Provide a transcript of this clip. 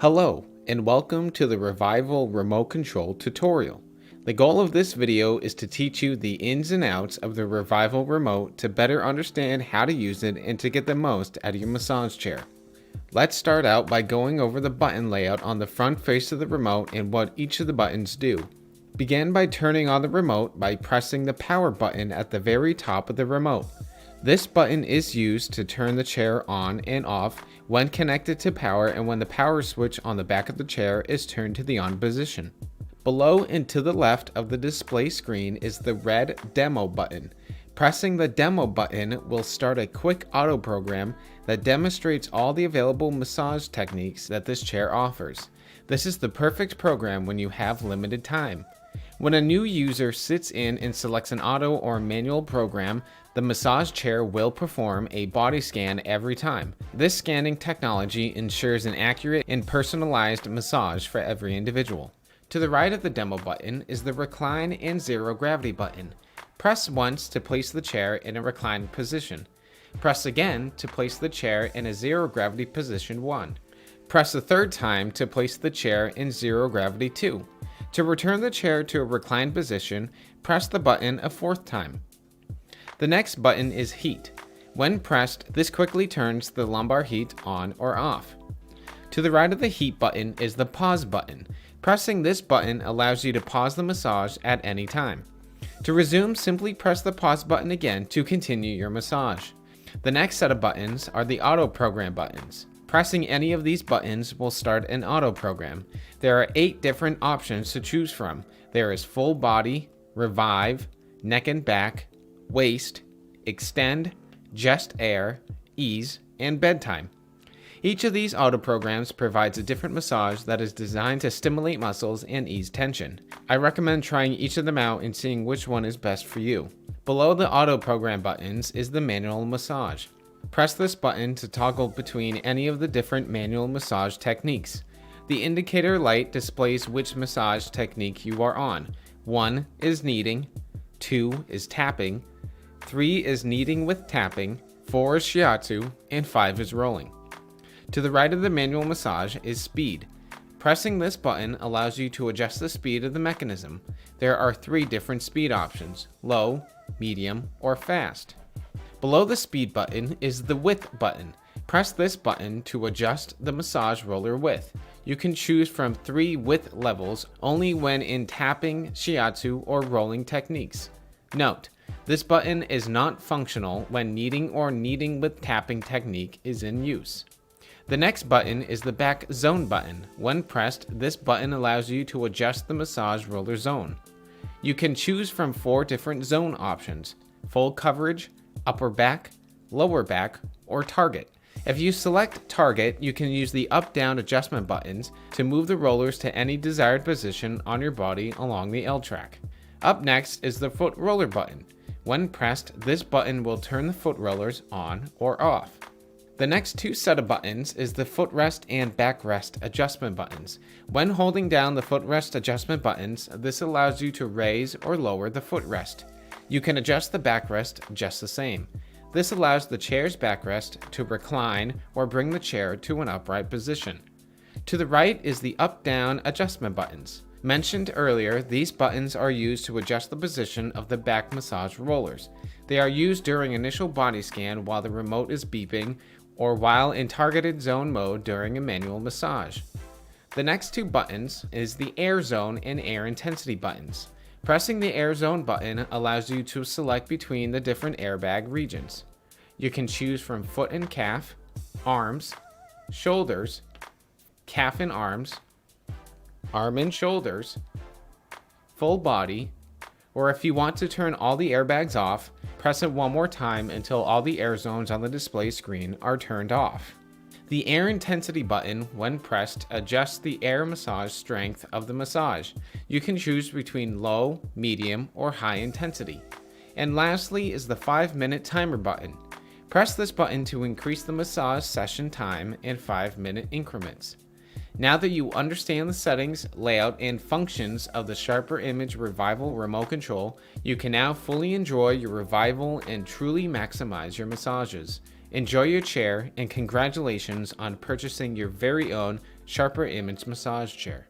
Hello, and welcome to the Revival Remote Control tutorial. The goal of this video is to teach you the ins and outs of the Revival remote to better understand how to use it and to get the most out of your massage chair. Let's start out by going over the button layout on the front face of the remote and what each of the buttons do. Begin by turning on the remote by pressing the power button at the very top of the remote. This button is used to turn the chair on and off when connected to power and when the power switch on the back of the chair is turned to the on position. Below and to the left of the display screen is the red demo button. Pressing the demo button will start a quick auto program that demonstrates all the available massage techniques that this chair offers. This is the perfect program when you have limited time. When a new user sits in and selects an auto or manual program, the massage chair will perform a body scan every time. This scanning technology ensures an accurate and personalized massage for every individual. To the right of the demo button is the Recline and Zero Gravity button. Press once to place the chair in a reclined position. Press again to place the chair in a zero gravity position 1. Press a third time to place the chair in zero gravity 2. To return the chair to a reclined position, press the button a fourth time. The next button is Heat. When pressed, this quickly turns the lumbar heat on or off. To the right of the Heat button is the Pause button. Pressing this button allows you to pause the massage at any time. To resume, simply press the Pause button again to continue your massage. The next set of buttons are the Auto Program buttons. Pressing any of these buttons will start an auto program. There are 8 different options to choose from. There is Full Body, Revive, Neck and Back, Waist, Extend, Just Air, Ease, and Bedtime. Each of these auto programs provides a different massage that is designed to stimulate muscles and ease tension. I recommend trying each of them out and seeing which one is best for you. Below the auto program buttons is the manual massage. Press this button to toggle between any of the different manual massage techniques. The indicator light displays which massage technique you are on. 1 is kneading, 2 is tapping, 3 is kneading with tapping, 4 is shiatsu, and 5 is rolling. To the right of the manual massage is speed. Pressing this button allows you to adjust the speed of the mechanism. There are 3 different speed options: low, medium, or fast. Below the speed button is the width button. Press this button to adjust the massage roller width. You can choose from 3 width levels only when in tapping, shiatsu, or rolling techniques. Note, this button is not functional when kneading or kneading with tapping technique is in use. The next button is the back zone button. When pressed, this button allows you to adjust the massage roller zone. You can choose from 4 different zone options: full coverage, upper back, lower back, or target. If you select target, you can use the up-down adjustment buttons to move the rollers to any desired position on your body along the L track. Up next is the foot roller button. When pressed, this button will turn the foot rollers on or off. The next 2 set of buttons is the footrest and backrest adjustment buttons. When holding down the footrest adjustment buttons, this allows you to raise or lower the footrest. You can adjust the backrest just the same. This allows the chair's backrest to recline or bring the chair to an upright position. To the right is the up-down adjustment buttons. Mentioned earlier, these buttons are used to adjust the position of the back massage rollers. They are used during initial body scan while the remote is beeping or while in targeted zone mode during a manual massage. The next 2 buttons is the air zone and air intensity buttons. Pressing the air zone button allows you to select between the different airbag regions. You can choose from foot and calf, arms, shoulders, calf and arms, arm and shoulders, full body, or if you want to turn all the airbags off, press it one more time until all the air zones on the display screen are turned off. The air intensity button, when pressed, adjusts the air massage strength of the massage. You can choose between low, medium, or high intensity. And lastly is the 5-minute timer button. Press this button to increase the massage session time in 5-minute increments. Now that you understand the settings, layout, and functions of the Sharper Image Revival remote control, you can now fully enjoy your Revival and truly maximize your massages. Enjoy your chair, and congratulations on purchasing your very own Sharper Image Massage Chair.